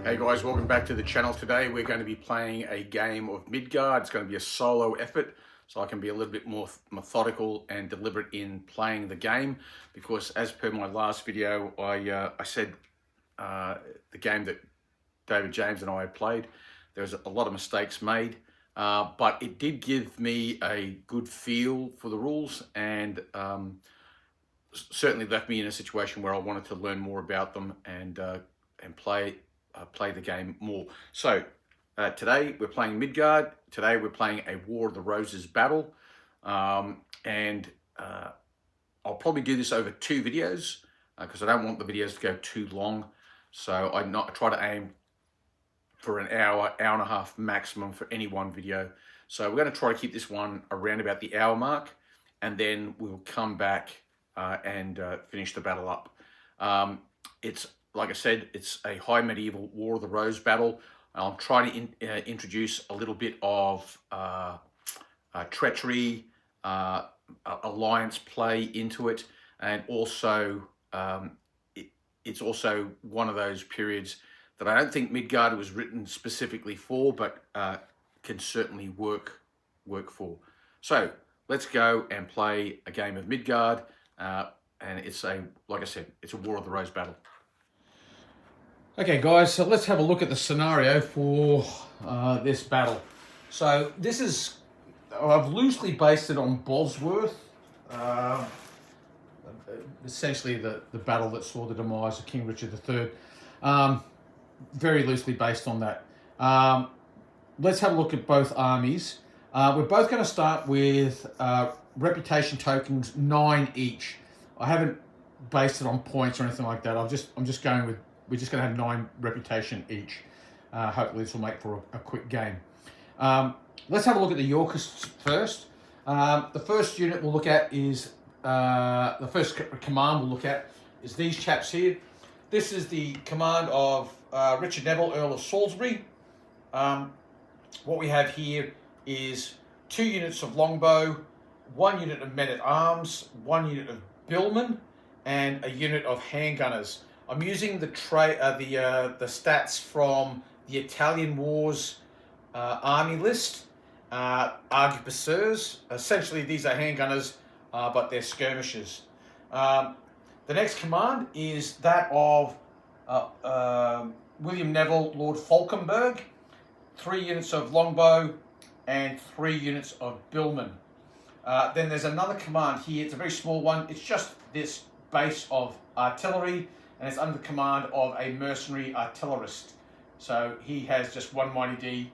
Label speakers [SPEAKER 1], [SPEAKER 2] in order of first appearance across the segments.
[SPEAKER 1] Hey guys, welcome back to the channel. Today we're going to be playing a game of Midgard. It's going to be a solo effort, so I can be a little bit more methodical and deliberate in playing the game, because as per my last video, I said the game that David James and I had played, there was a lot of mistakes made, but it did give me a good feel for the rules, and certainly left me in a situation where I wanted to learn more about them and play the game more. So today we're playing Midgard. Today we're playing a War of the Roses battle, and I'll probably do this over 2 videos because I don't want the videos to go too long. So I try to aim for an hour, hour and a half maximum for any one video. So we're going to try to keep this one around about the hour mark, and then we'll come back and finish the battle up. It's, like I said, it's a high medieval War of the Rose battle. I'll try to introduce a little bit of treachery, alliance play into it, and also it's also one of those periods that I don't think Midgard was written specifically for, but can certainly work for. So let's go and play a game of Midgard, and it's like I said, it's a War of the Rose battle. Okay guys, so let's have a look at the scenario for this battle. So this is, I've loosely based it on Bosworth, essentially the battle that saw the demise of King Richard III. Very loosely based on that. Let's have a look at both armies. We're both going to start with reputation tokens, 9 each. I haven't based it on points or anything like that. I'm just going with, we're just going to have 9 reputation each. Hopefully this will make for a quick game. Let's have a look at the Yorkists first. The first unit we'll look at is, the first command we'll look at is these chaps here. This is the command of Richard Neville, Earl of Salisbury. What we have here is 2 units of longbow, 1 unit of men-at-arms, 1 unit of billmen, and a unit of handgunners. I'm using the stats from the Italian Wars army list, arquebusiers. Essentially, these are handgunners, but they're skirmishers. The next command is that of William Neville, Lord Falkenberg, 3 units of longbow and 3 units of billmen. Then there's another command here. It's a very small one. It's just this base of artillery, and it's under the command of a mercenary artillerist. So he has just 1 mighty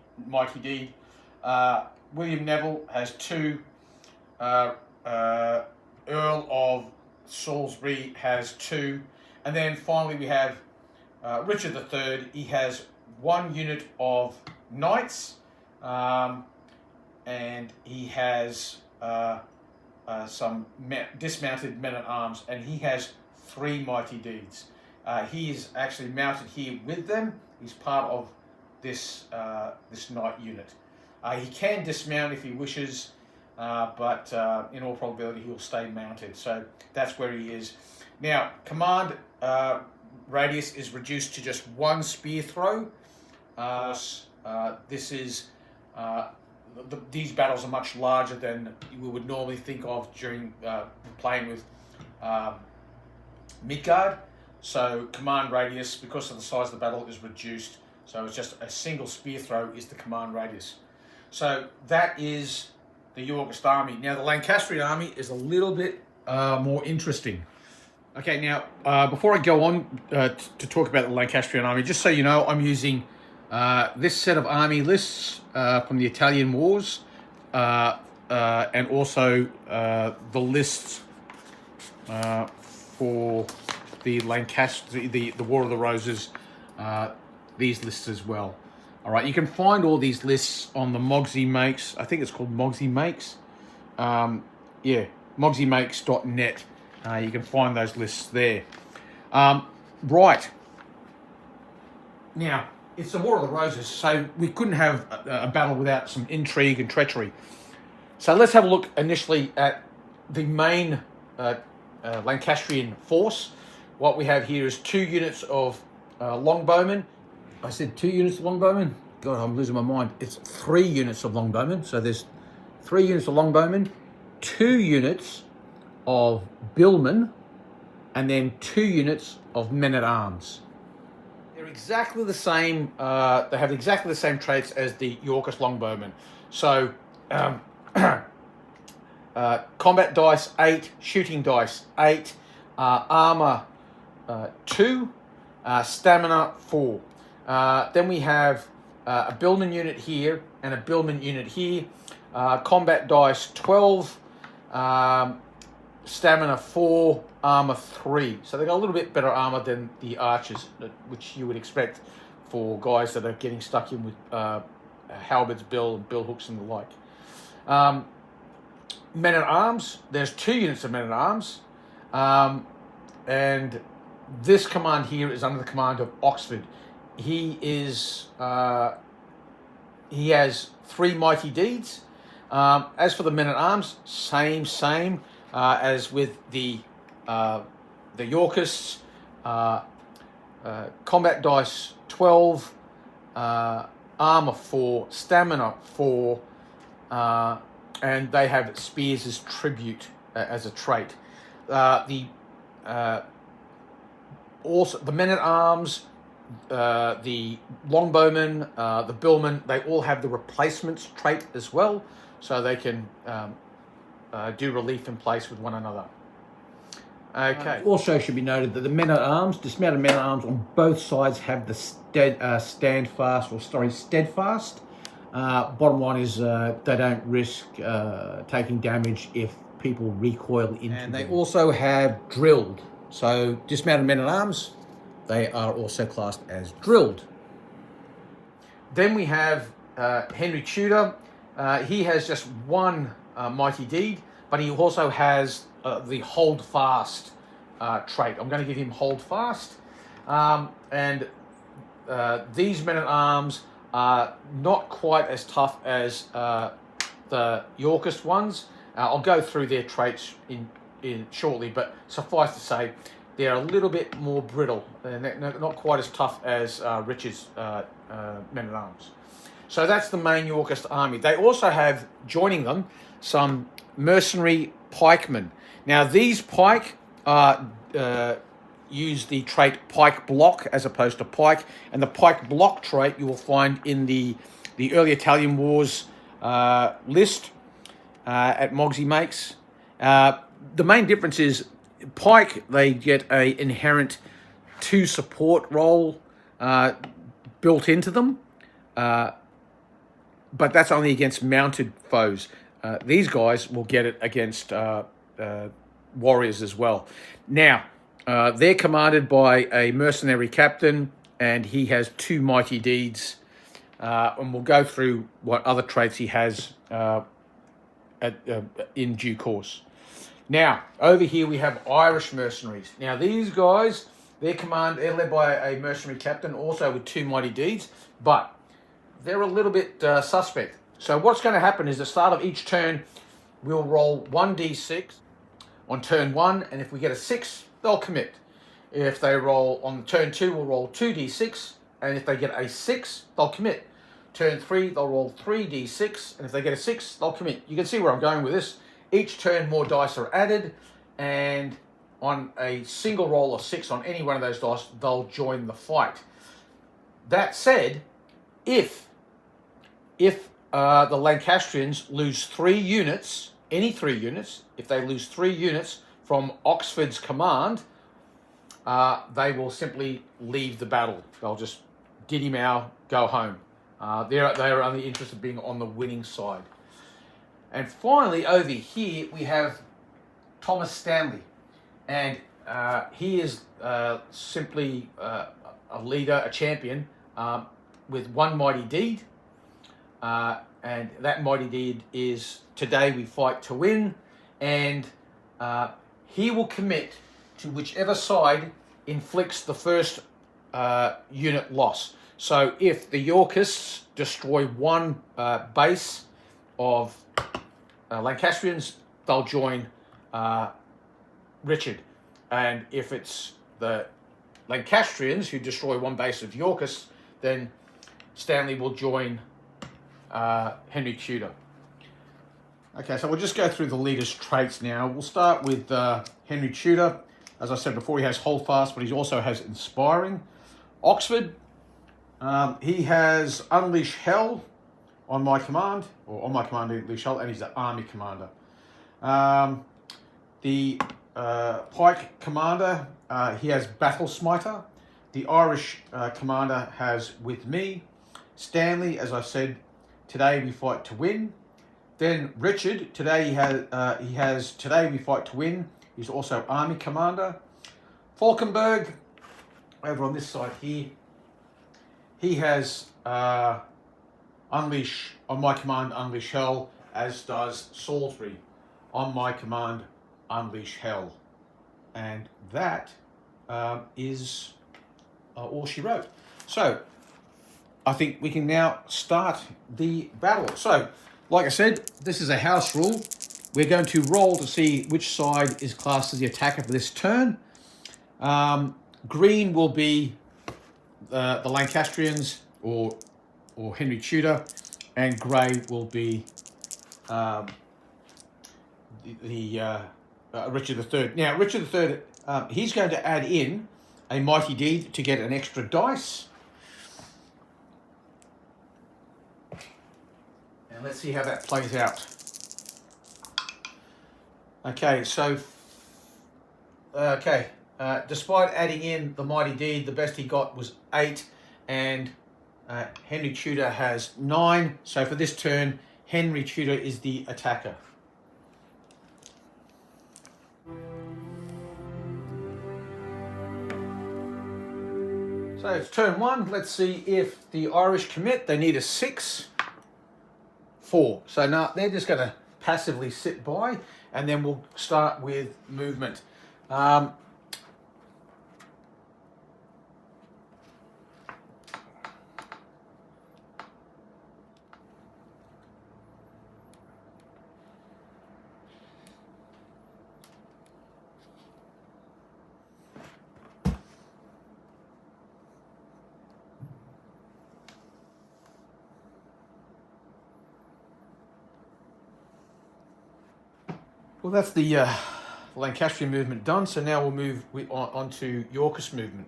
[SPEAKER 1] D. William Neville has 2. Earl of Salisbury has 2. And then finally we have Richard III. He has 1 unit of knights, and he has some dismounted men-at-arms, and he has 3 mighty deeds. He is actually mounted here with them. He's part of this this knight unit. He can dismount if he wishes, but in all probability he'll stay mounted. So that's where he is. Now, command radius is reduced to just 1 spear throw. This is these battles are much larger than we would normally think of during playing with Midgard. So command radius, because of the size of the battle, is reduced. So it's just a single spear throw is the command radius. So that is the Yorkist army. Now the Lancastrian army is a little bit more interesting. Okay, now before I go on to talk about the Lancastrian army, just so you know, I'm using this set of army lists from the Italian Wars, and also the lists for the the War of the Roses, these lists as well. All right, you can find all these lists on the Mogsy Makes. I think it's called Mogsy Makes. Yeah, mogsymakes.net. You can find those lists there. Right. Now, it's the War of the Roses, so we couldn't have a battle without some intrigue and treachery. So let's have a look initially at the main Lancastrian force. What we have here is 2 units of longbowmen I said 2 units of longbowmen. God, I'm losing my mind. It's 3 units of longbowmen. So there's 3 units of longbowmen, 2 units of billmen, and then 2 units of men-at-arms. They're exactly the same. They have exactly the same traits as the Yorkist longbowmen. So combat dice 8, shooting dice 8, armor 2, stamina 4. Then we have a billman unit here and a billman unit here. Combat dice 12, stamina 4, armor 3. So they got a little bit better armor than the archers, which you would expect for guys that are getting stuck in with halberds, bill hooks and the like. Men at arms, there's 2 units of men at arms, and this command here is under the command of Oxford. He has 3 mighty deeds. As for the men at arms, same as with the Yorkists. Combat dice 12, armor 4, stamina 4, and they have spears as tribute as a trait. Also the men at arms, the longbowmen, the billmen, they all have the replacements trait as well, so they can do relief in place with one another. Okay. Also should be noted that the men-at-arms, dismounted men-at-arms on both sides have the steadfast. Bottom line is they don't risk taking damage if people recoil into them. And they also have drilled. So dismounted men-at-arms, they are also classed as drilled. Then we have Henry Tudor. He has just 1 mighty deed, but he also has the hold fast trait. I'm going to give him hold fast. And these men-at-arms are not quite as tough as the Yorkist ones. I'll go through their traits in shortly, but suffice to say, they're a little bit more brittle. They're not quite as tough as Richard's men-at-arms. So that's the main Yorkist army. They also have, joining them, some mercenary pikemen. Now, these pike use the trait pike block as opposed to pike, and the pike block trait you will find in the early Italian Wars list at Mogsy Makes. The main difference is pike, they get a inherent 2 support role built into them, but that's only against mounted foes. These guys will get it against warriors as well. Now, they're commanded by a mercenary captain, and he has 2 mighty deeds, and we'll go through what other traits he has in due course. Now, over here we have Irish mercenaries. Now, these guys, they're led by a mercenary captain, also with 2 mighty deeds, but they're a little bit suspect. So what's going to happen is at the start of each turn, we'll roll 1d6 on turn 1, and if we get a 6, they'll commit. If they roll on turn 2, we'll roll 2d6, and if they get a 6, they'll commit. Turn 3, they'll roll 3d6, and if they get a 6, they'll commit. You can see where I'm going with this. Each turn, more dice are added, and on a single roll of 6 on any one of those dice, they'll join the fight. That said, if the Lancastrians lose 3 units, any 3 units, if they lose 3 units from Oxford's command, they will simply leave the battle. They'll just diddy mow, go home. They are only interested in being on the winning side. And finally, over here, we have Thomas Stanley. And he is simply a leader, a champion, with 1 mighty deed. And that mighty deed is, today we fight to win. And he will commit to whichever side inflicts the first unit loss. So if the Yorkists destroy 1 base of Lancastrians, they'll join Richard. And if it's the Lancastrians who destroy 1 base of Yorkists, then Stanley will join Henry Tudor. Okay, so we'll just go through the leader's traits now. We'll start with Henry Tudor. As I said before, he has holdfast, but he also has inspiring. Oxford, he has unleash hell on my command, or on my command unleash hell, and he's the army commander. The Pike commander, he has battle smiter. The Irish commander has with me. Stanley, as I said, today we fight to win. Then Richard, today he has today we fight to win. He's also army commander. Falkenberg, over on this side here, he has unleash on my command, unleash hell, as does Salisbury on my command, unleash hell. And that is all she wrote. So I think we can now start the battle. So, like I said, this is a house rule. We're going to roll to see which side is classed as the attacker for this turn. Green will be the Lancastrians or Henry Tudor, and grey will be Richard III. Now, Richard III, he's going to add in a mighty deed to get an extra dice. And let's see how that plays out. Okay, so, despite adding in the mighty deed, the best he got was 8, and Henry Tudor has 9. So for this turn, Henry Tudor is the attacker. So it's turn 1. Let's see if the Irish commit. They need a 6. 4. So now they're just going to passively sit by, and then we'll start with movement. Well, that's the Lancastrian movement done. So now we'll move on to Yorkist movement.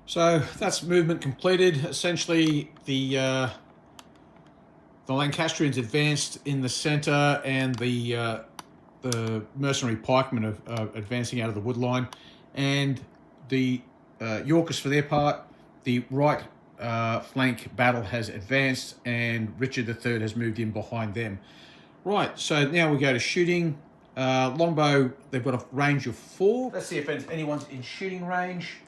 [SPEAKER 1] So that's movement completed. Essentially, the Lancastrians advanced in the centre, and the mercenary pikemen are advancing out of the wood line, and the Yorkists, for their part, the right flank battle has advanced, and Richard III has moved in behind them. Right, so now we go to shooting. Longbow, they've got a range of 4. Let's see if anyone's in shooting range.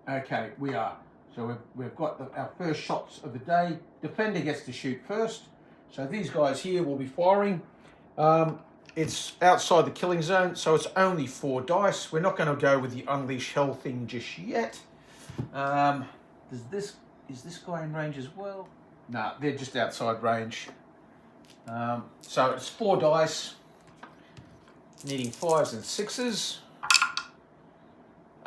[SPEAKER 1] Okay, we are. So we've got our first shots of the day. Defender gets to shoot first. So these guys here will be firing. It's outside the killing zone, so it's only 4 dice. We're not going to go with the unleash hell thing just yet. Is this guy in range as well? No, they're just outside range. So it's 4 dice, needing 5s and 6s.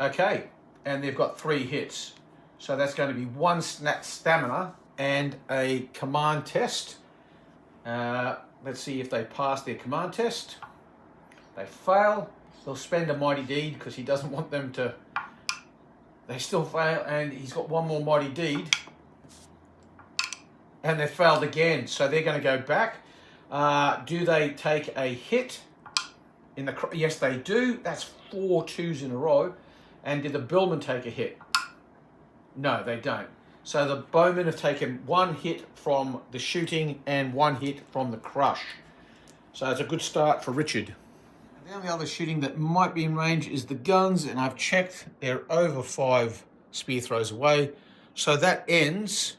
[SPEAKER 1] Okay. And they've got 3 hits. So that's going to be 1 stamina and a command test. Let's see if they pass their command test. They fail. They'll spend a mighty deed because he doesn't want them to. They still fail, and he's got 1 more mighty deed. And they failed again. So they're going to go back. Do they take a hit? Yes, they do. That's 4 2s in a row. And did the billmen take a hit? No, they don't. So the bowmen have taken 1 hit from the shooting and 1 hit from the crush. So it's a good start for Richard. And the only other shooting that might be in range is the guns, and I've checked, they're over 5 spear throws away. So that ends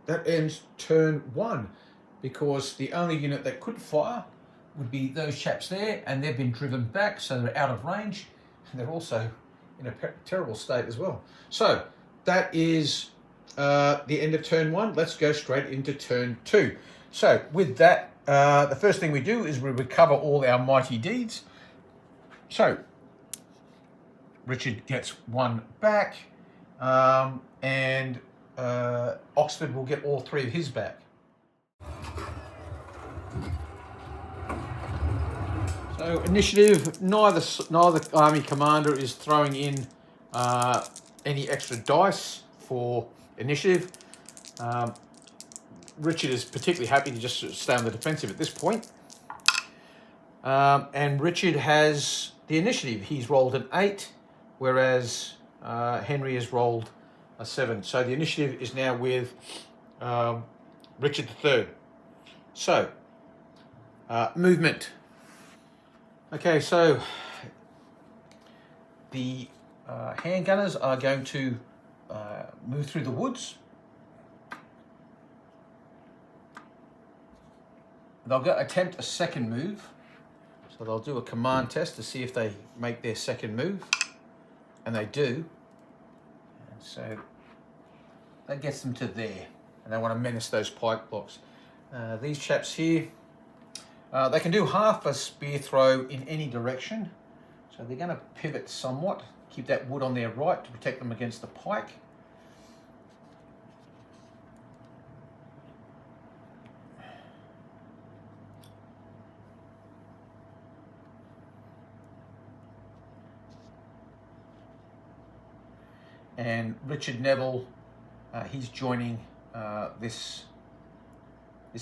[SPEAKER 1] that ends turn 1, because the only unit that could fire would be those chaps there, and they've been driven back, so they're out of range, and they're also in a terrible state as well. So that is the end of turn 1. Let's go straight into turn 2. So with that, the first thing we do is we recover all our mighty deeds. So Richard gets 1 back, and Oxford will get all 3 of his back. So initiative, neither army commander is throwing in any extra dice for initiative. Richard is particularly happy to just stay on the defensive at this point. And Richard has the initiative. He's rolled an 8, whereas Henry has rolled a 7. So the initiative is now with Richard III. So, movement. Okay, so the handgunners are going to move through the woods. They'll attempt a second move. So they'll do a command test to see if they make their second move. And they do. And so that gets them to there. And they want to menace those pike blocks. These chaps here, they can do half a spear throw in any direction. So they're going to pivot somewhat, keep that wood on their right to protect them against the pike. And Richard Neville, he's joining this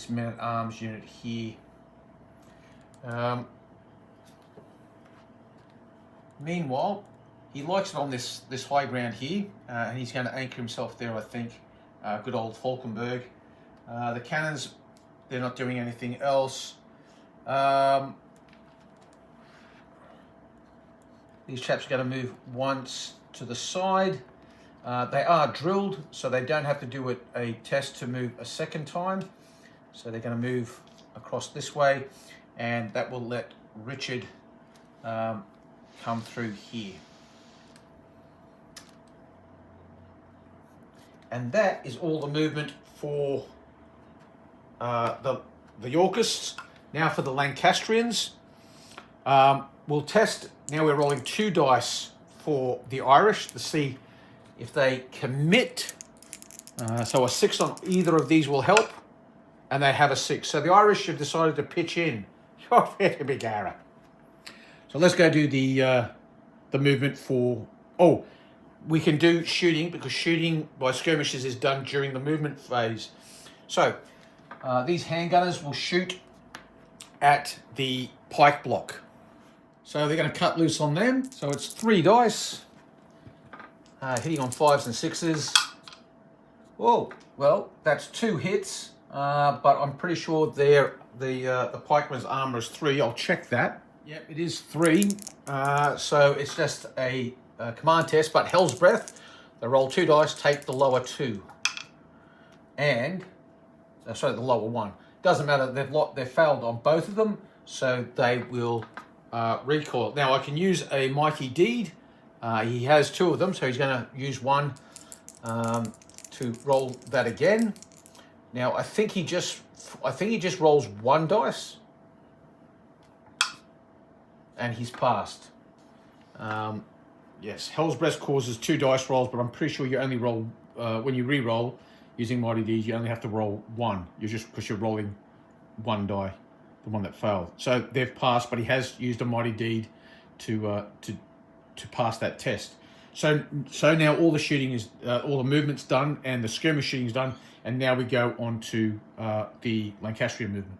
[SPEAKER 1] men-at-arms unit here. Meanwhile, he likes it on this high ground here, and he's going to anchor himself there, I think. Good old Falkenberg. The cannons, they're not doing anything else. These chaps are going to move once to the side. They are drilled, so they don't have to do a test to move a second time. So they're going to move across this way, and that will let Richard come through here. And that is all the movement for the Yorkists. Now for the Lancastrians. We'll test, now we're rolling 2 dice for the Irish to see if they commit. So a 6 on either of these will help, and they have a 6. So the Irish have decided to pitch in. Oh, very big error. So let's go do the movement for, we can do shooting, because shooting by skirmishes is done during the movement phase. So these handgunners will shoot at the pike block. So they're going to cut loose on them. So it's 3 dice. Hitting on 5s and 6s. Oh, well, that's 2 hits, but I'm pretty sure the pikeman's armor is 3. I'll check that. Yep, it is 3. So it's just a command test, but Hell's Breath, they roll 2 dice, take the lower 2. And, sorry, the lower 1. Doesn't matter, they've failed on both of them, so they will recoil. Now I can use a Mighty Deed. He has 2 of them, so he's going to use 1 to roll that again. Now I think he just rolls 1 dice, and he's passed. Yes, Hell's Breath causes 2 dice rolls, but I'm pretty sure you only roll when you re-roll using Mighty Deed. You only have to roll 1. You're just because you're rolling 1 die, the one that failed. So they've passed, but he has used a Mighty Deed to pass that test. So now all the shooting is, all the movement's done, and the skirmish shooting is done, and now we go on to the Lancastrian movement.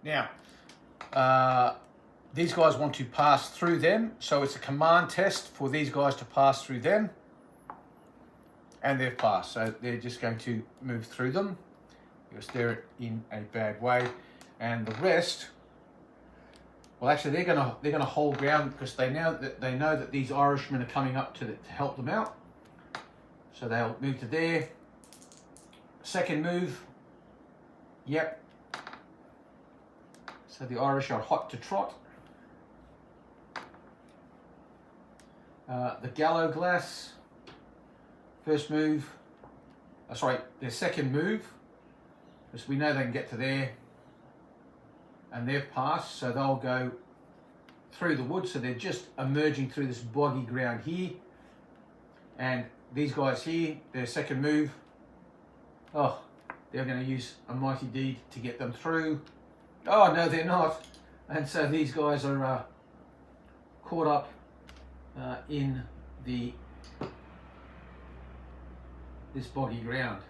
[SPEAKER 1] Now, these guys want to pass through them, so it's a command test for these guys to pass through them, and they've passed, so they're just going to move through them because they're in a bad way, and the rest Well, actually, they're gonna hold ground because they know that these Irishmen are coming up to help them out. So they'll move to there. Second move. Yep. So the Irish are hot to trot. The Gallo Glass. First move. Sorry, their second move. Because we know they can get to there. And they've passed, so they'll go through the woods. So they're just emerging through this boggy ground here. And these guys here, their second move. Oh, they're going to use a mighty deed to get them through. Oh, no, they're not. And so these guys are caught up in this boggy ground.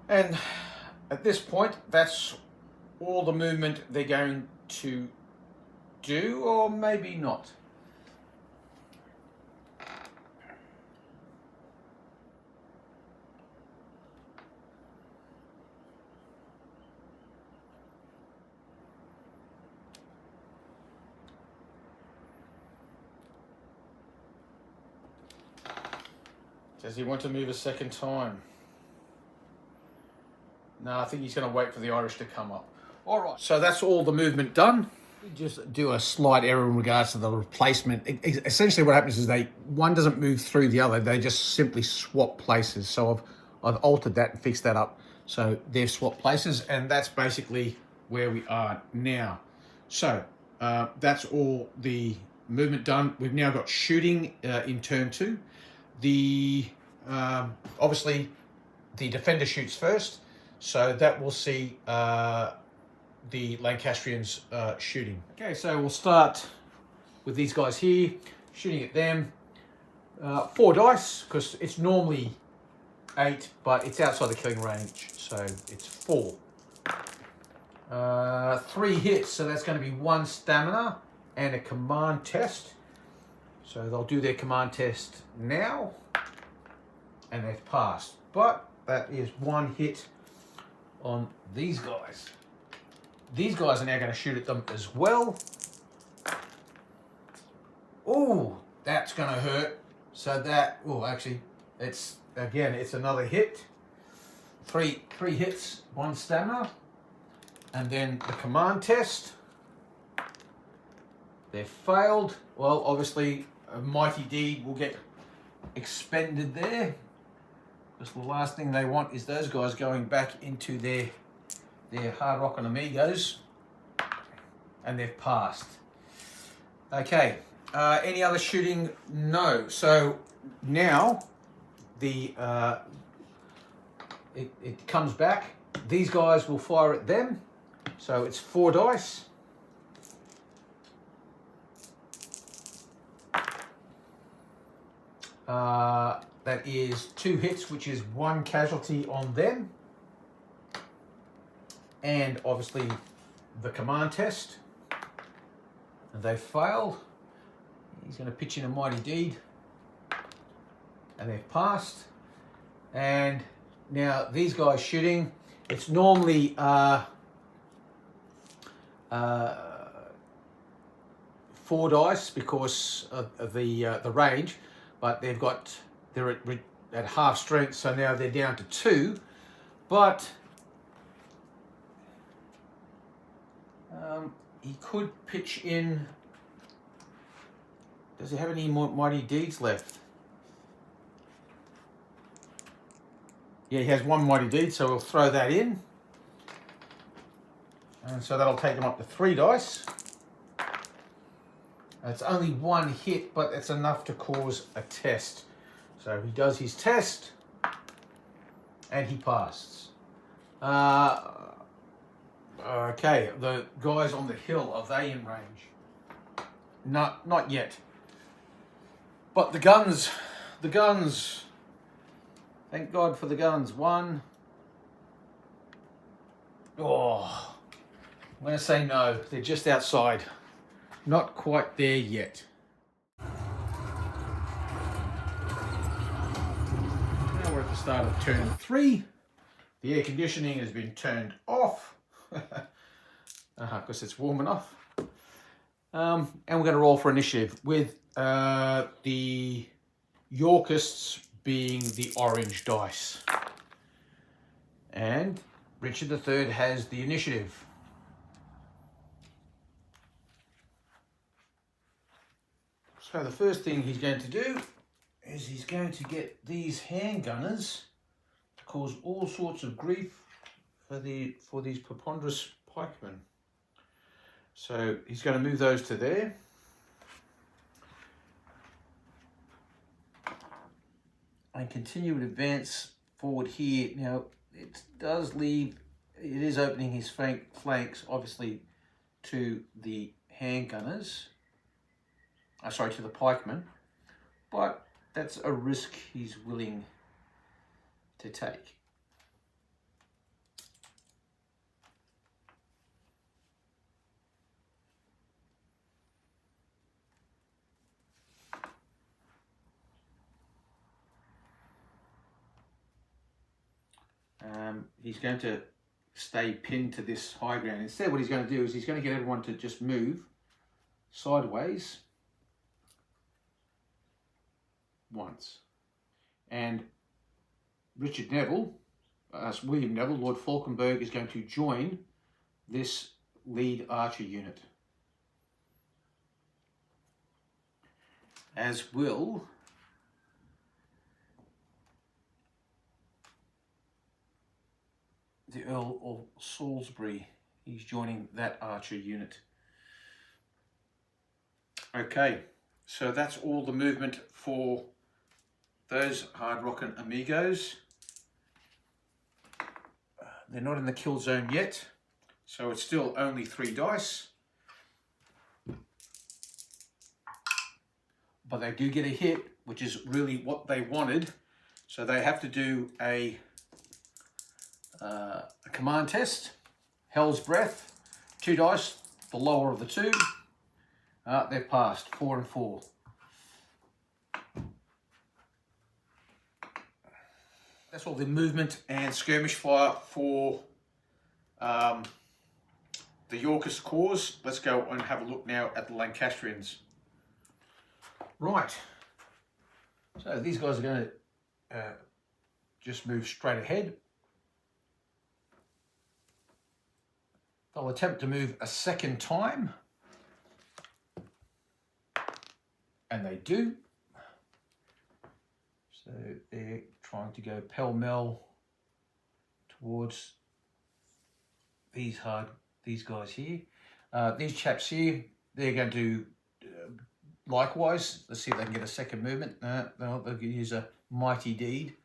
[SPEAKER 1] And at this point, that's all the movement they're going to do, or maybe not. Does he want to move a second time? No, I think he's going to wait for the Irish to come up. All right. So that's all the movement done. We just do a slight error in regards to the replacement. Essentially what happens is one doesn't move through the other. They just simply swap places. So I've altered that and fixed that up. So they've swapped places, and that's basically where we are now. So that's all the movement done. We've now got shooting in turn 2. Obviously the defender shoots first. So that will see the Lancastrians shooting. Okay, so we'll start with these guys here, shooting at them. 4 dice, because it's normally 8, but it's outside the killing range, so it's 4. 3 hits, so that's going to be 1 stamina and a command test. So they'll do their command test now, and they've passed. But that is 1 hit on these guys. These guys are now going to shoot at them as well. Oh, that's going to hurt. So that, oh, actually, it's another hit. 3 hits, 1 stamina. And then the command test. They've failed. Well, obviously, a mighty deed will get expended there. Because the last thing they want is those guys going back into their hard rock and amigos, and they've passed. Okay, any other shooting? No. So now it comes back. These guys will fire at them. So it's 4 dice. That is 2 hits, which is 1 casualty on them. And obviously the command test. And they failed. He's going to pitch in a mighty deed. And they've passed. And now these guys shooting. It's normally 4 dice because of the range, but they're at half strength, so now they're down to 2. But he could pitch in. Does he have any more mighty deeds left? Yeah, he has 1 mighty deed, so we'll throw that in. And so that'll take him up to 3 dice. It's only 1 hit, but it's enough to cause a test. So he does his test, and he passes. Okay, the guys on the hill, are they in range? No, not yet. But the guns, thank God for the guns. 1. Oh, I'm going to say no. They're just outside. Not quite there yet. start of turn 3. The air conditioning has been turned off because it's warm enough. And we're going to roll for initiative with the Yorkists being the orange dice. And Richard III has the initiative. So the first thing he's going to do is he's going to get these handgunners to cause all sorts of grief for these preponderous pikemen. So he's going to move those to there. And continue to advance forward here. Now, it does leave, it is opening his flanks, obviously, to the handgunners. Sorry, to the pikemen. But that's a risk he's willing to take. He's going to stay pinned to this high ground. Instead, what he's going to do is he's going to get everyone to just move sideways once. And Richard Neville, William Neville, Lord Falkenberg, is going to join this lead archer unit. As will the Earl of Salisbury. He's joining that archer unit. Okay, so that's all the movement for those hard rockin' amigos. They're not in the kill zone yet, so it's still only 3 dice. But they do get a hit, which is really what they wanted. So they have to do a command test. Hell's Breath, 2 dice, the lower of the 2. They've passed, 4 and 4. That's all the movement and skirmish fire for the Yorkist cause. Let's go and have a look now at the Lancastrians. Right, so these guys are going to just move straight ahead. They'll attempt to move a second time, and they do. So they're trying to go pell-mell towards these guys here. These chaps here, they're going to likewise. Let's see if they can get a second movement. They'll use a mighty deed,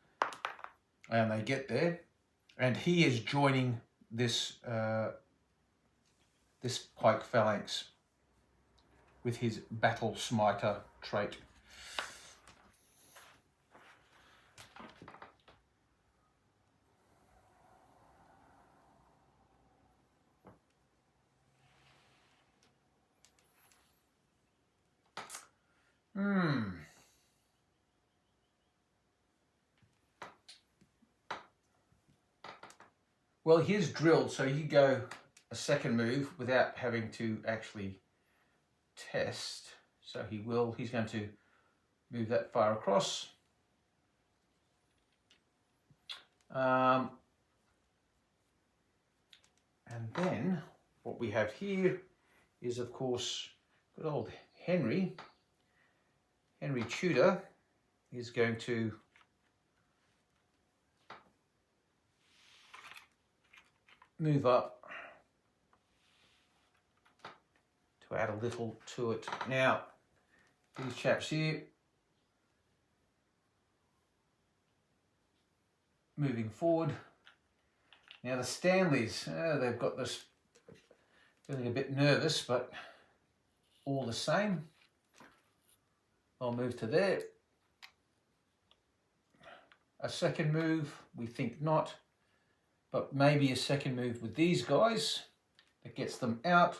[SPEAKER 1] and they get there. And he is joining this this pike phalanx with his battle smiter trait. Well, here's drilled, so you go a second move without having to actually test. So he's going to move that far across. And then what we have here is, of course, good old Henry Tudor is going to move up to add a little to it. Now, these chaps here, moving forward. Now the Stanleys, they've got this, feeling a bit nervous, but all the same. I'll move to there. A second move, we think not, but maybe a second move with these guys that gets them out,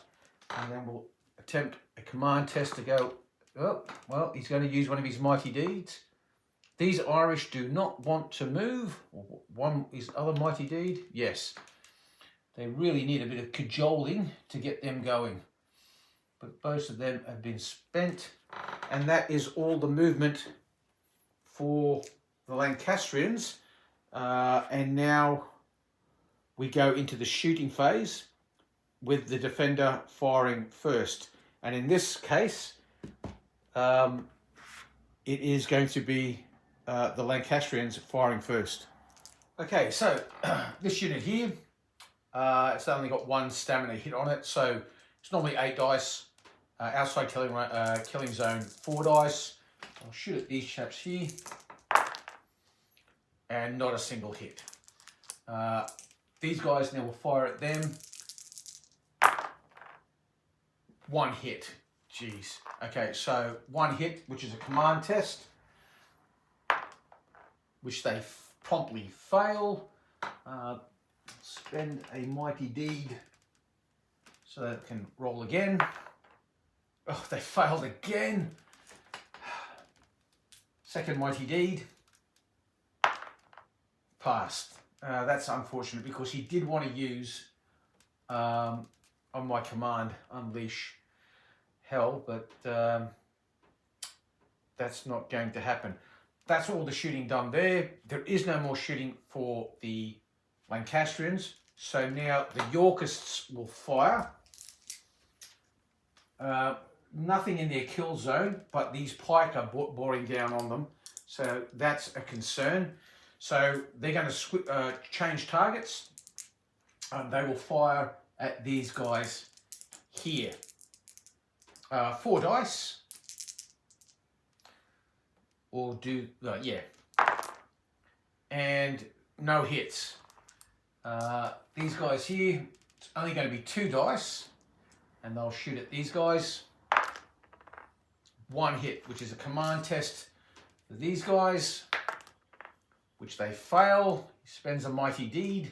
[SPEAKER 1] and then we'll attempt a command test to go, oh, well, he's going to use one of his mighty deeds, These Irish do not want to move. One is other mighty deed. Yes, they really need a bit of cajoling to get them going. But most of them have been spent, and that is all the movement for the Lancastrians. And now we go into the shooting phase with the defender firing first. And in this case, it is going to be the Lancastrians firing first. Okay, so this unit here, it's only got 1 stamina hit on it, so it's normally 8 dice. Outside killing zone 4 dice. I'll shoot at these chaps here, and not a single hit. These guys now will fire at them. 1 hit. Jeez. Okay, so 1 hit, which is a command test, which they promptly fail. Spend a mighty deed so that it can roll again. Oh, they failed again. Second mighty deed. Passed. That's unfortunate because he did want to use, on my command, unleash hell, but that's not going to happen. That's all the shooting done there. There is no more shooting for the Lancastrians. So now the Yorkists will fire. Nothing in their kill zone, but these pike are boring down on them. So that's a concern. So they're going to change targets. They will fire at these guys here. 4 dice. Or do, yeah. And no hits. These guys here, it's only going to be 2 dice. And they'll shoot at these guys. 1 hit, which is a command test for these guys, which they fail. He spends a mighty deed.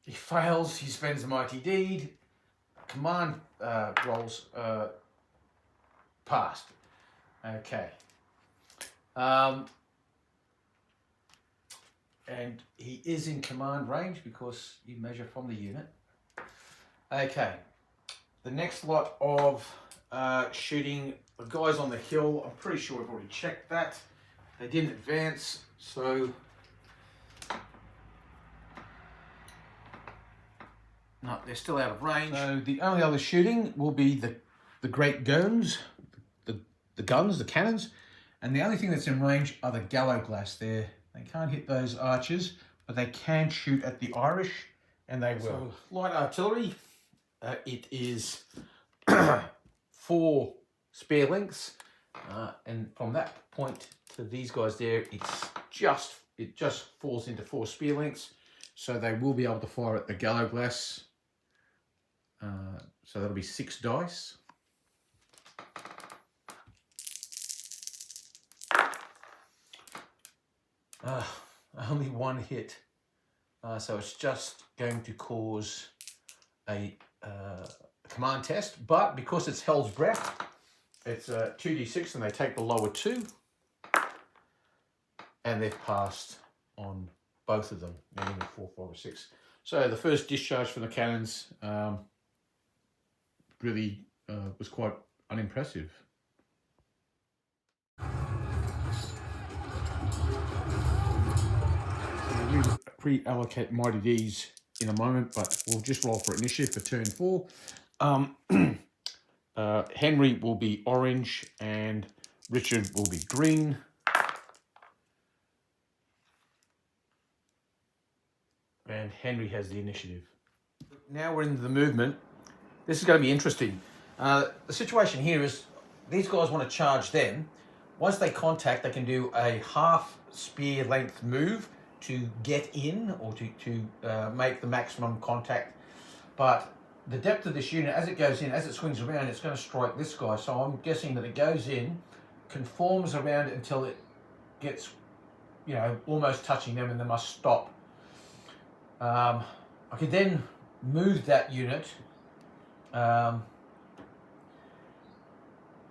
[SPEAKER 1] He fails, he spends a mighty deed. Command rolls passed. Okay. And he is in command range because you measure from the unit. Okay. The next lot of shooting, the guys on the hill, I'm pretty sure I've already checked that. They didn't advance, so no, they're still out of range. So the only other shooting will be the great guns, the guns, the cannons, and the only thing that's in range are the gallow glass there. They can't hit those archers, but they can shoot at the Irish, and they will. So, light artillery, it is 4 spear lengths, and from that point to these guys there, it just falls into 4 spear lengths, so they will be able to fire at the gallow glass. So that'll be 6 dice. Only 1 hit, so it's just going to cause a command test, but because it's Hell's Breath, it's 2d6 and they take the lower 2, and they've passed on both of them, meaning 4, 5, or 6. So the first discharge from the cannons really was quite unimpressive. We'll pre-allocate mighty D's in a moment, but we'll just roll for initiative for turn 4. Henry will be orange and Richard will be green. And Henry has the initiative. Now we're into the movement. This is going to be interesting. The situation here is these guys want to charge them. Once they contact, they can do a half spear length move to get in or to make the maximum contact. But the depth of this unit, as it goes in, as it swings around, it's going to strike this guy. So I'm guessing that it goes in, conforms around until it gets, you know, almost touching them, and they must stop. I could then move that unit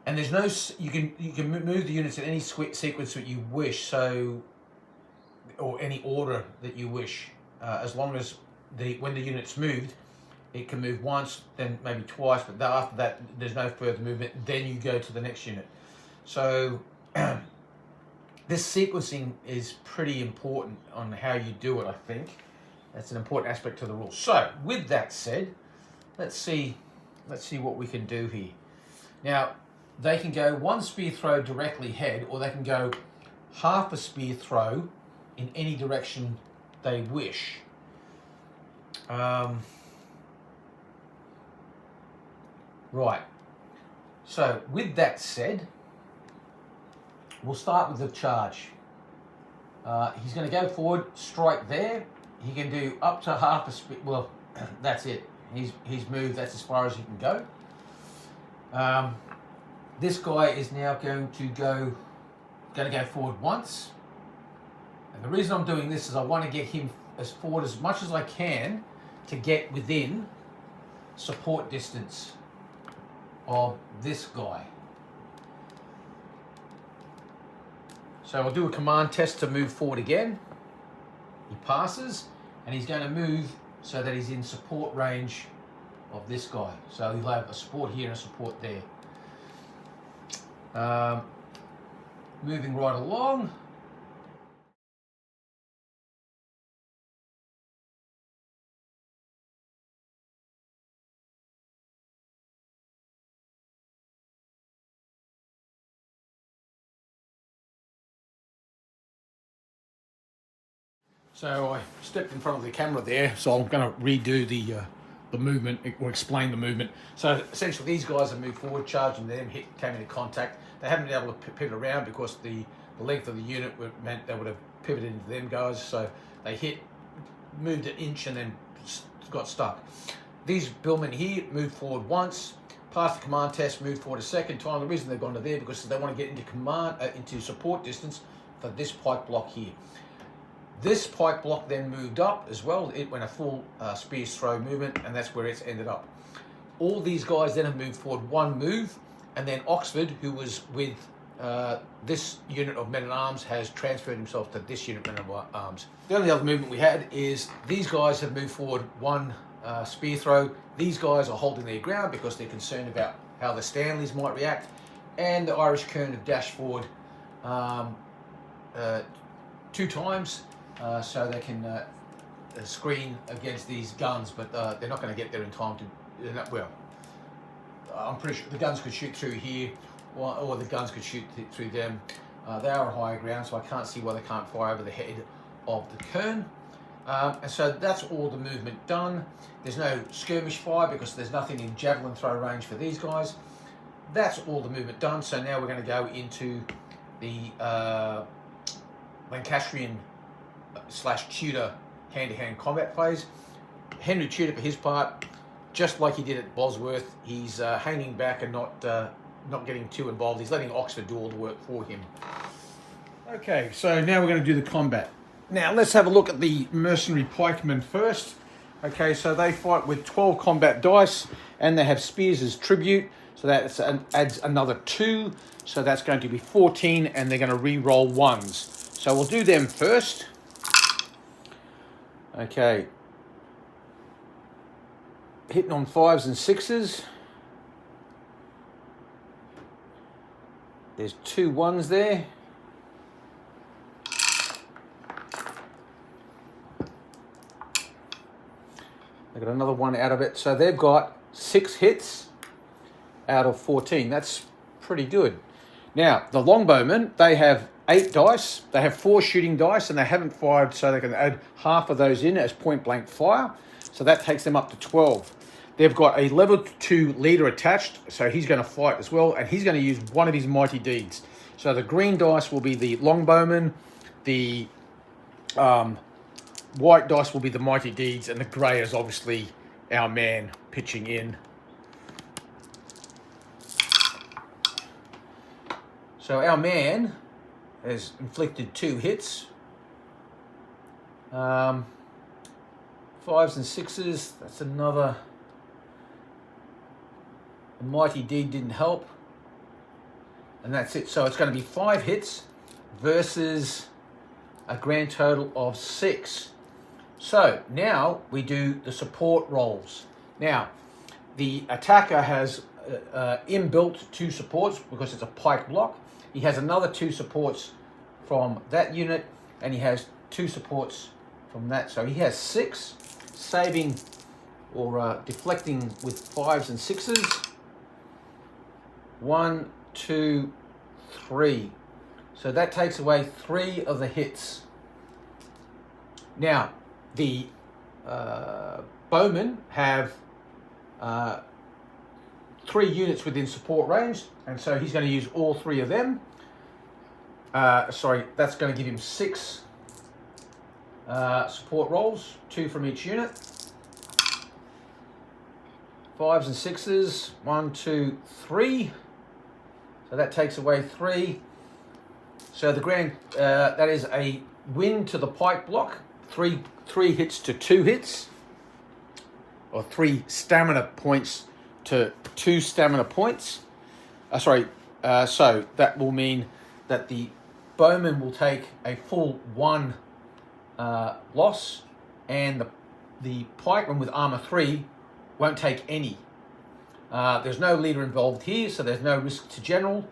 [SPEAKER 1] and there's no, you can move the units in any sequence that you wish, so, or any order that you wish, as long as when the unit's moved, it can move once, then maybe twice, but after that there's no further movement. Then you go to the next unit. So this sequencing is pretty important on how you do it. I think that's an important aspect to the rules. So with that said, let's see what we can do here. Now, they can go one spear throw directly head, or they can go half a spear throw in any direction they wish. Right. So with that said, we'll start with the charge. He's going to go forward, strike there. He can do up to half a spear. Well, that's it. He's moved. That's as far as he can go. This guy is now going to go forward once. And the reason I'm doing this is I want to get him as forward as much as I can to get within support distance of this guy. So I'll do a command test to move forward again. He passes, and he's going to move so that he's in support range of this guy. So he'll have a support here and a support there. Moving right along. So I stepped in front of the camera there, so I'm going to redo the movement, or explain the movement. So essentially these guys have moved forward, charging them, came into contact. They haven't been able to pivot around because the length of the unit meant they would have pivoted into them guys. So they moved an inch and then got stuck. These billmen here moved forward once, passed the command test, moved forward a second time. The reason they've gone to there because they want to get into support distance for this pike block here. This pike block then moved up as well. It went a full spear's throw movement, and that's where it's ended up. All these guys then have moved forward one move, and then Oxford, who was with this unit of men-at-arms, has transferred himself to this unit of men-at-arms. The only other movement we had is these guys have moved forward one spear throw. These guys are holding their ground because they're concerned about how the Stanleys might react, and the Irish Kern have dashed forward 2 times. So they can screen against these guns, but they're not going to get there in time to. Well, I'm pretty sure the guns could shoot through here, or the guns could shoot through them. They are on higher ground, so I can't see why they can't fire over the head of the Kern. And so that's all the movement done. There's no skirmish fire because there's nothing in javelin throw range for these guys. That's all the movement done. So now we're going to go into the Lancastrian / Tudor hand-to-hand combat phase. Henry Tudor, for his part, just like he did at Bosworth, he's hanging back and not getting too involved. He's letting Oxford do all the work for him. Okay, so now we're going to do the combat. Now let's have a look at the mercenary pikemen first. Okay, so they fight with 12 combat dice, and they have spears as tribute, so that adds another 2, so that's going to be 14, and they're going to re-roll 1s. So we'll do them first. Okay, hitting on 5s and 6s. There's 2 1s there. They got another 1 out of it, so they've got 6 hits out of 14. That's pretty good. Now the longbowmen, they have 8 dice, they have 4 shooting dice, and they haven't fired, so they can add half of those in as point blank fire. So that takes them up to 12. They've got a level 2 leader attached, so he's going to fight as well, and he's going to use one of his mighty deeds. So the green dice will be the longbowmen, the white dice will be the mighty deeds, and the grey is obviously our man pitching in. So our man has inflicted 2 hits. 5s and 6s, that's another. The mighty deed didn't help. And that's it. So it's going to be 5 hits versus a grand total of 6. So now we do the support rolls. Now, the attacker has inbuilt 2 supports because it's a pike block. He has another 2 supports from that unit, and he has 2 supports from that. So he has 6, saving or deflecting with 5s and 6s. 1, 2, 3. So that takes away 3 of the hits. Now, the bowmen have 3 units within support range, and so he's going to use all 3 of them. Sorry, that's going to give him 6 support rolls, 2 from each unit. 5s and 6s, 1, 2, 3. So that takes away 3. So the grand, that is a win to the pike block. 3 hits to 2 hits, or 3 stamina points to 2 stamina points. So that will mean that the bowman will take a full 1 loss, and the pikeman with armor 3 won't take any. There's no leader involved here, so there's no risk to general.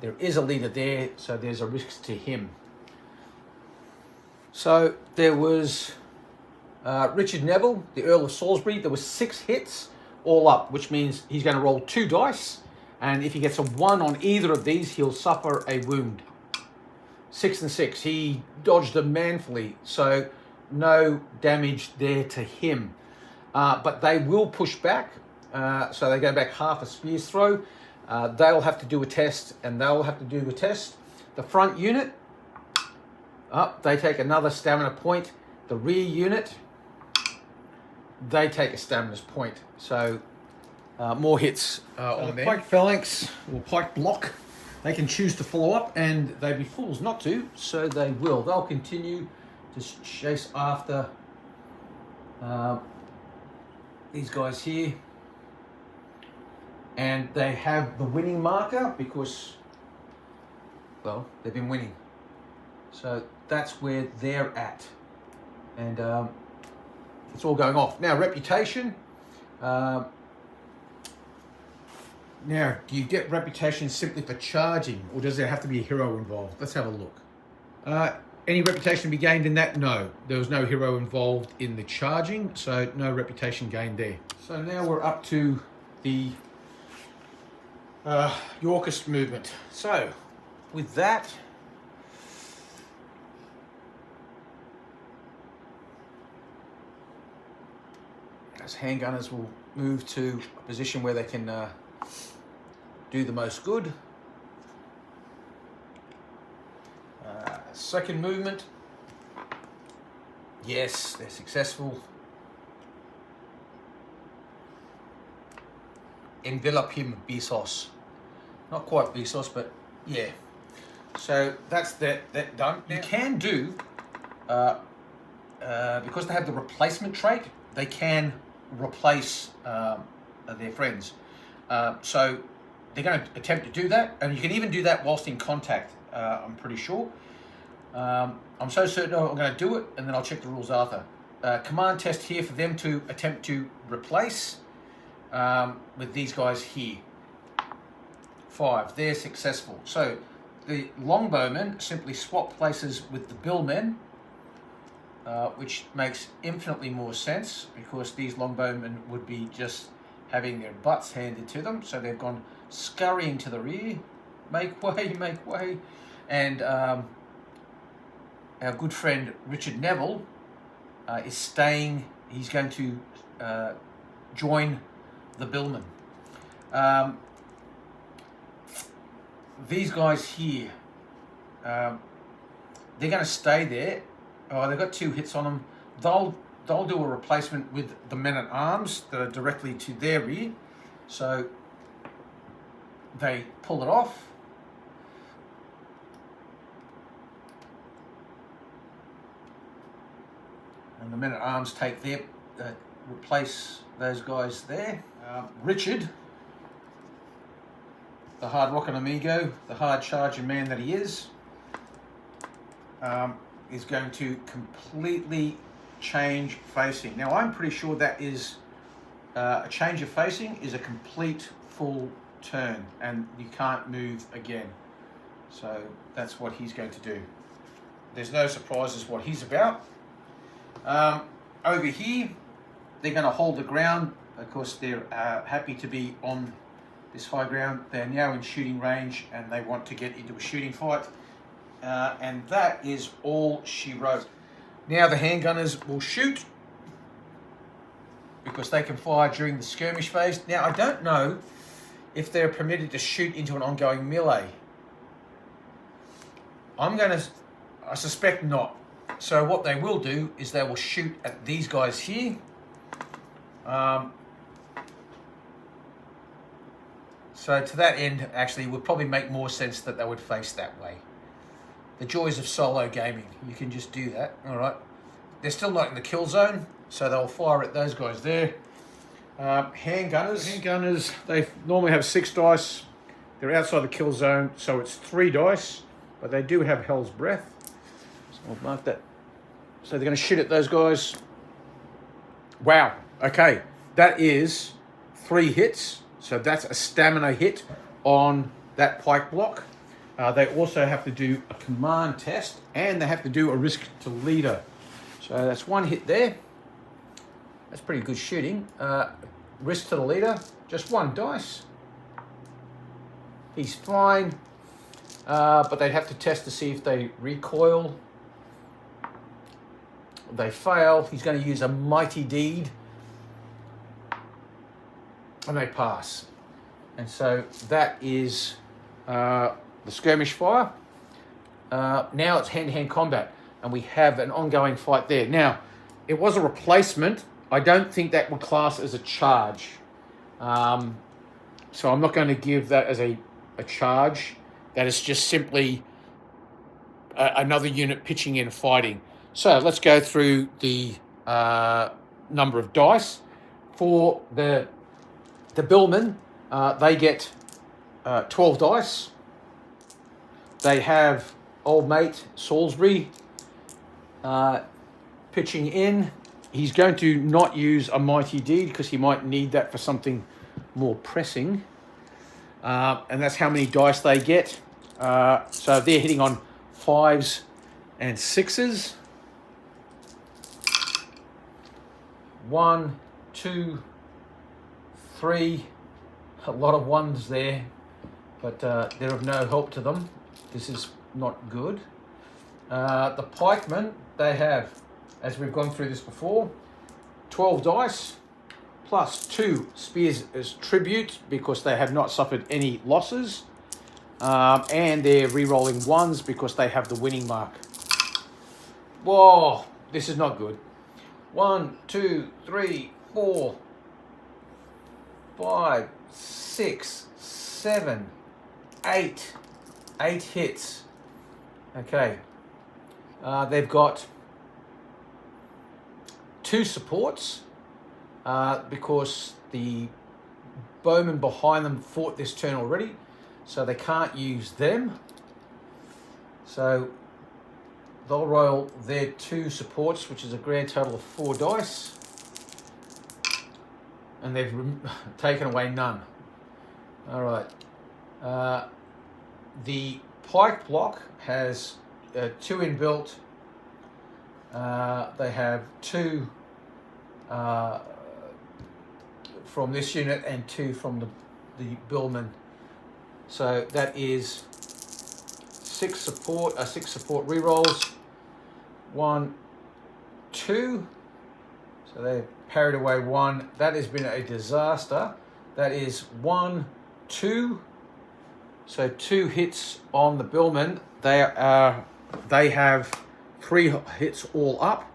[SPEAKER 1] There is a leader there, so there's a risk to him. So there was Richard Neville, the Earl of Salisbury. There was 6 hits all up, which means he's going to roll 2 dice, and if he gets a 1 on either of these, he'll suffer a wound. 6 and 6. He dodged them manfully, so no damage there to him. But they will push back, so they go back half a spear's throw. They'll have to do a test, and they'll have to do a test. The front unit, they take another stamina point. The rear unit, they take a stamina point. So more hits on them. Pike phalanx, or pike block, they can choose to follow up, and they'd be fools not to, so they will. They'll continue to chase after these guys here. And they have the winning marker because, well, they've been winning. So that's where they're at. And it's all going off. Now, reputation. Now, do you get reputation simply for charging, or does there have to be a hero involved? Let's have a look. Any reputation to be gained in that? No. There was no hero involved in the charging, so no reputation gained there. So now we're up to the Yorkist movement. So, with that, as handgunners will move to a position where they can do the most good. Second movement, yes, they're successful. Envelop him, Besos. Not quite Besos, but yeah. So that's that done. You can do, because they have the replacement trait, they can replace their friends. So they're going to attempt to do that, and you can even do that whilst in contact, I'm pretty sure. I'm so certain I'm going to do it, and then I'll check the rules after. Command test here for them to attempt to replace with these guys here. 5, they're successful. So the longbowmen simply swap places with the billmen, which makes infinitely more sense because these longbowmen would be just having their butts handed to them. So they've gone scurrying to the rear. Make way, make way. And our good friend Richard Neville is staying. He's going to join the billmen. These guys here, they're going to stay there. Oh, they've got 2 hits on them. They'll do a replacement with the men-at-arms that are directly to their rear. So they pull it off. And the men-at-arms take their, replace those guys there. Richard the hard rocking amigo, the hard charging man that he is going to completely change facing. Now I'm pretty sure that is a change of facing is a complete full turn, and you can't move again. So that's what he's going to do. There's no surprises what he's about. Over here, they're going to hold the ground. Of course, they're happy to be on this high ground. They're now in shooting range and they want to get into a shooting fight. And that is all she wrote. Now the handgunners will shoot because they can fire during the skirmish phase. Now I don't know if they're permitted to shoot into an ongoing melee. I suspect not. So what they will do is they will shoot at these guys here. So to that end, actually, it would probably make more sense that they would face that way. The joys of solo gaming. You can just do that, all right? They're still not in the kill zone, so they'll fire at those guys there. Handgunners, they normally have 6 dice. They're outside the kill zone, so it's 3 dice, but they do have Hell's Breath. So I'll mark that. So they're going to shoot at those guys. Wow, okay. That is 3 hits, so that's a stamina hit on that pike block. They also have to do a command test, and they have to do a risk to leader. So that's 1 hit there. That's pretty good shooting. Risk to the leader, just 1 dice. He's fine, but they'd have to test to see if they recoil. They fail. He's going to use a mighty deed, and they pass. And so that is the skirmish fire. Now it's hand-to-hand combat, and we have an ongoing fight there. Now, it was a replacement. I don't think that would class as a charge. So I'm not going to give that as a charge. That is just simply another unit pitching in fighting. So let's go through the number of dice. For the billmen, they get 12 dice. They have old mate Salisbury pitching in. He's going to not use a mighty deed because he might need that for something more pressing. And that's how many dice they get. So they're hitting on 5s and 6s. 1, 2, 3. A lot of 1s there, but they're of no help to them. This is not good. The pikemen, they have, as we've gone through this before, 12 dice plus 2 spears as tribute because they have not suffered any losses. And they're re-rolling 1s because they have the winning mark. Whoa, this is not good. 1, 2, 3, 4, 5, 6, 7, 8. 8 hits. Okay. They've got 2 supports because the bowmen behind them fought this turn already, so they can't use them. So they'll roll their 2 supports, which is a grand total of 4 dice, and they've taken away none. All right. The pike block has 2 inbuilt. They have 2 from this unit and 2 from the billmen. So that is 6 support rerolls. 1, 2. So they parried away 1. That has been a disaster. That is 1, 2. So 2 hits on the billmen. They have 3 hits all up.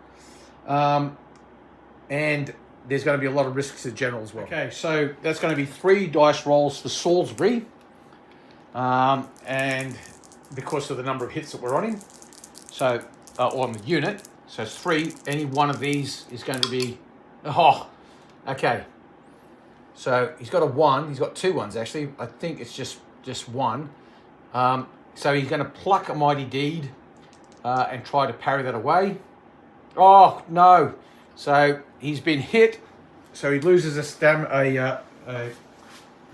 [SPEAKER 1] And there's going to be a lot of risks to the general as well. Okay, so that's going to be 3 dice rolls for Salisbury. And because of the number of hits that we're on him. So, on the unit. So it's 3. Any one of these is going to be... Oh, okay. So he's got a 1. He's got 2 1s actually. I think it's just just one. So he's going to pluck a mighty deed and try to parry that away. Oh, no. So he's been hit. So he loses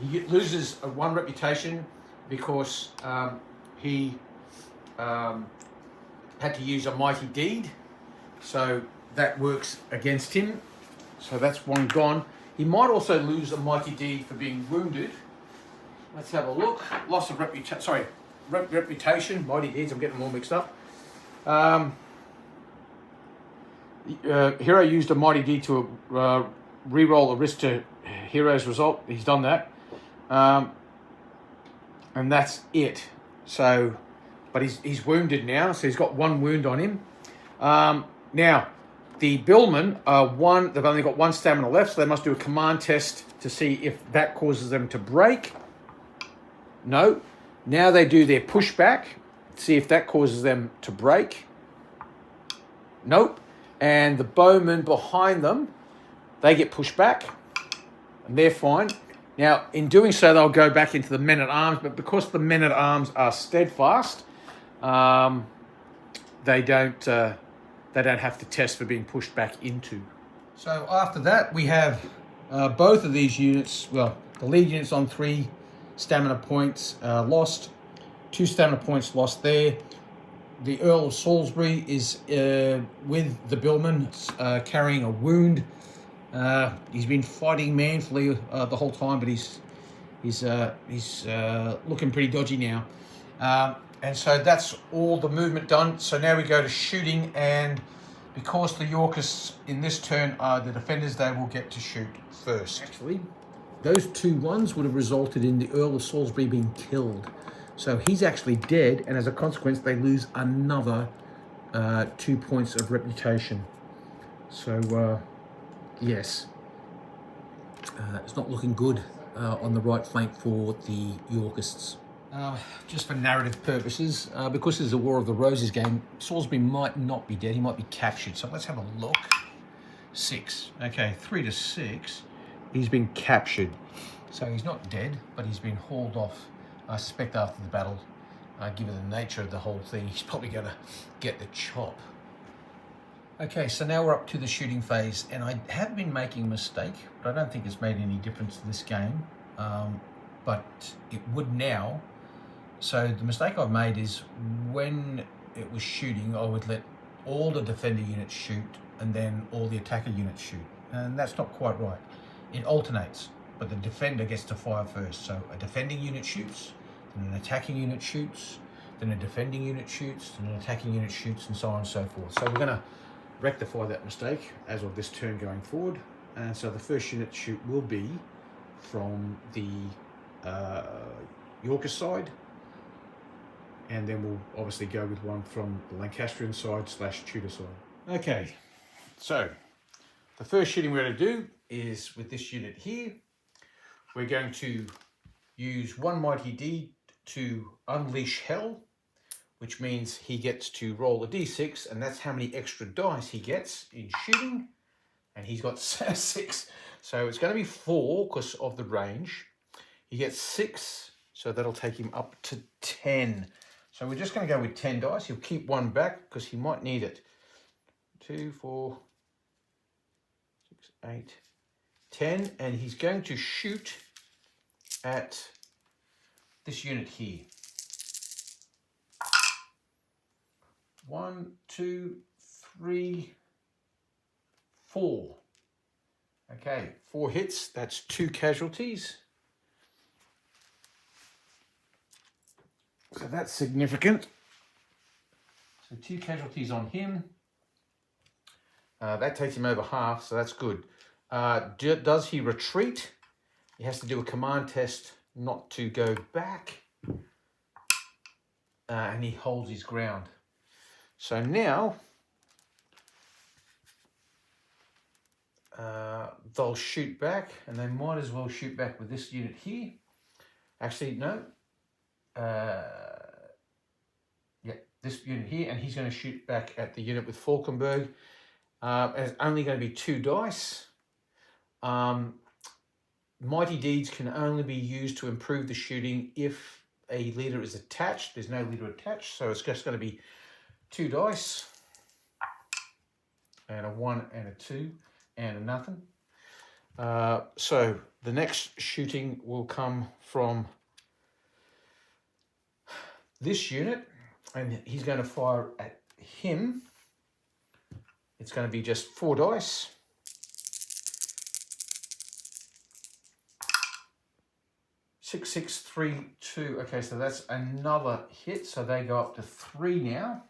[SPEAKER 1] he loses one reputation because he had to use a mighty deed. So that works against him. So that's one gone. He might also lose a mighty deed for being wounded. Let's have a look. Loss of reputation. Sorry, reputation. Mighty deeds. I'm getting them all mixed up. Hero used a mighty deed to re-roll a risk to hero's result. He's done that, and that's it. So, but he's wounded now. So he's got one wound on him. Now, the billmen they've only got one stamina left, so they must do a command test to see if that causes them to break. No. Now they do their pushback, see if that causes them to break. Nope. And the bowmen behind them, they get pushed back, and they're fine. Now, in doing so, they'll go back into the men-at-arms, but because the men-at-arms are steadfast, they don't have to test for being pushed back into. So after that, we have both of these units, well, the lead unit's on 3 stamina points lost, 2 stamina points lost there. The Earl of Salisbury is with the billman, carrying a wound. He's been fighting manfully the whole time, but he's looking pretty dodgy now. And so that's all the movement done. So now we go to shooting, and because the Yorkists in this turn are the defenders, they will get to shoot first. Actually, those 2 ones would have resulted in the Earl of Salisbury being killed. So he's actually dead, and as a consequence, they lose another 2 points of reputation. So, yes, it's not looking good on the right flank for the Yorkists. Just for narrative purposes, because this is a War of the Roses game, Salisbury might not be dead, he might be captured. So let's have a look. 6. Okay, 3 to 6. He's been captured. So he's not dead, but he's been hauled off. I suspect after the battle, given the nature of the whole thing, he's probably going to get the chop. Okay, so now we're up to the shooting phase, and I have been making a mistake, but I don't think it's made any difference to this game, but it would now. So the mistake I've made is when it was shooting, I would let all the defender units shoot and then all the attacker units shoot, and that's not quite right. It alternates, but the defender gets to fire first. So a defending unit shoots, then an attacking unit shoots, then a defending unit shoots, then an attacking unit shoots, and so on and so forth. So we're going to rectify that mistake as of this turn going forward. And so the first unit shoot will be from the Yorkist side, and then we'll obviously go with one from the Lancastrian side / Tudor side. Okay, so the first shooting we're going to do is with this unit here. We're going to use one mighty deed to unleash hell, which means he gets to roll a d6, and that's how many extra dice he gets in shooting. And he's got 6, so it's going to be 4 because of the range. He gets 6, so that'll take him up to 10. So we're just going to go with 10 dice. He'll keep 1 back because he might need it. 2, 4, 6, 8, 10, and he's going to shoot at this unit here. 1, 2, 3, 4. Okay, 4 hits, that's 2 casualties. So that's significant. So 2 casualties on him. That takes him over half, so that's good. Does he retreat? He has to do a command test not to go back. And he holds his ground. So now, they'll shoot back, and they might as well shoot back with this unit here. Actually, no. Yeah, this unit here, and he's going to shoot back at the unit with Falkenberg. And it's only going to be 2 dice. Mighty deeds can only be used to improve the shooting if a leader is attached. There's no leader attached, so it's just going to be 2 dice. And a 1 and a 2 and a nothing. So the next shooting will come from this unit, and he's going to fire at him. It's going to be just 4 dice. 6, 6, 3, 2. Okay, so that's another hit. So they go up to 3 now.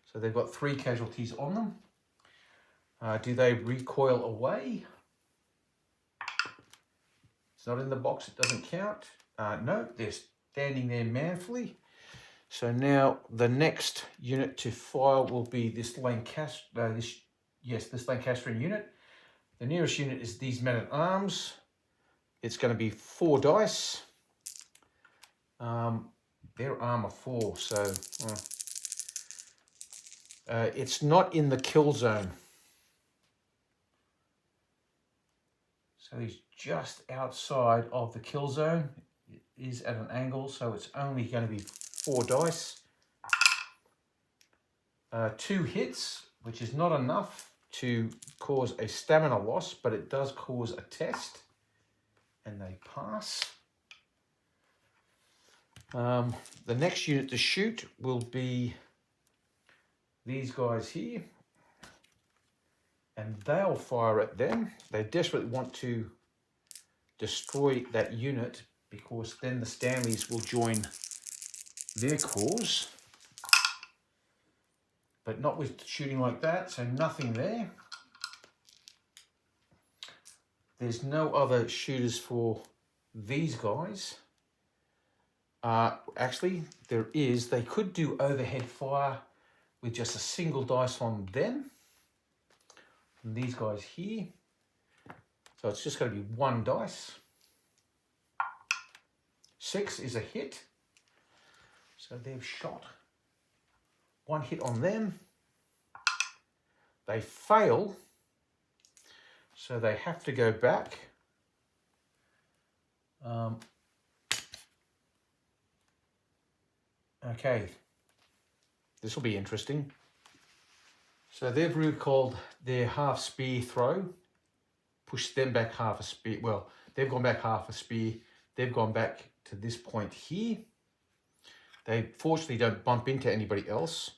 [SPEAKER 1] So they've got 3 casualties on them. Do they recoil away? It's not in the box, it doesn't count. No, they're standing there manfully. So now the next unit to fire will be this Lancastrian unit. The nearest unit is these men-at-arms. It's going to be 4 dice. Their armor 4, so it's not in the kill zone. So he's just outside of the kill zone. It is at an angle, so it's only going to be 4 dice. 2 hits, which is not enough to cause a stamina loss, but it does cause a test, and they pass. The next unit to shoot will be these guys here, and they'll fire at them. They desperately want to destroy that unit because then the Stanleys will join their cause, but not with shooting like that, so nothing there. There's no other shooters for these guys. Actually, there is. They could do overhead fire with just a single dice on them. And these guys here. So it's just going to be 1 dice. 6 is a hit. So they've shot. 1 hit on them. They fail. So they have to go back. Okay. This will be interesting. So they've recalled their half spear throw, pushed them back half a spear. Well, they've gone back half a spear. They've gone back to this point here. They fortunately don't bump into anybody else.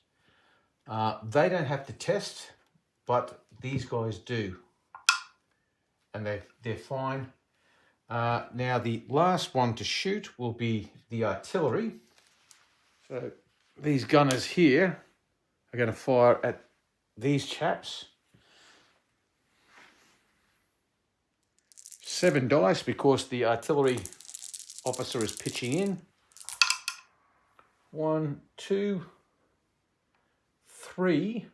[SPEAKER 1] They don't have to test, but these guys do. And they're fine. Now the last one to shoot will be the artillery. So these gunners here are going to fire at these chaps. 7 dice because the artillery officer is pitching in. 1, 2, 3,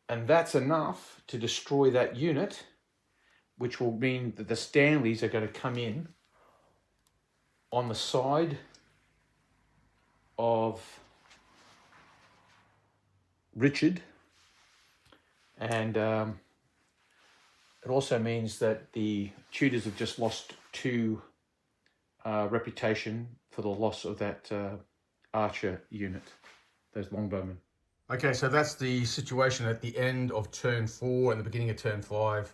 [SPEAKER 1] and that's enough to destroy that unit, which will mean that the Stanleys are going to come in on the side of Richard, and it also means that the Tudors have just lost 2 reputation for the loss of that archer unit, those longbowmen. Okay, so that's the situation at the end of turn 4 and the beginning of turn 5.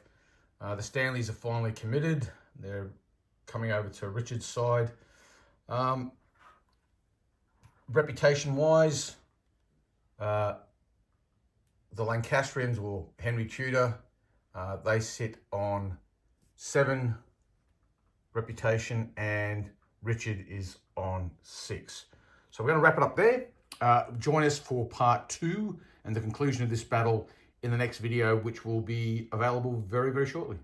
[SPEAKER 1] The Stanleys are finally committed. They're coming over to Richard's side. Reputation-wise, the Lancastrians, or Henry Tudor, they sit on 7 reputation, and Richard is on 6. So we're going to wrap it up there. Join us for part 2 and the conclusion of this battle in the next video, which will be available very, very shortly.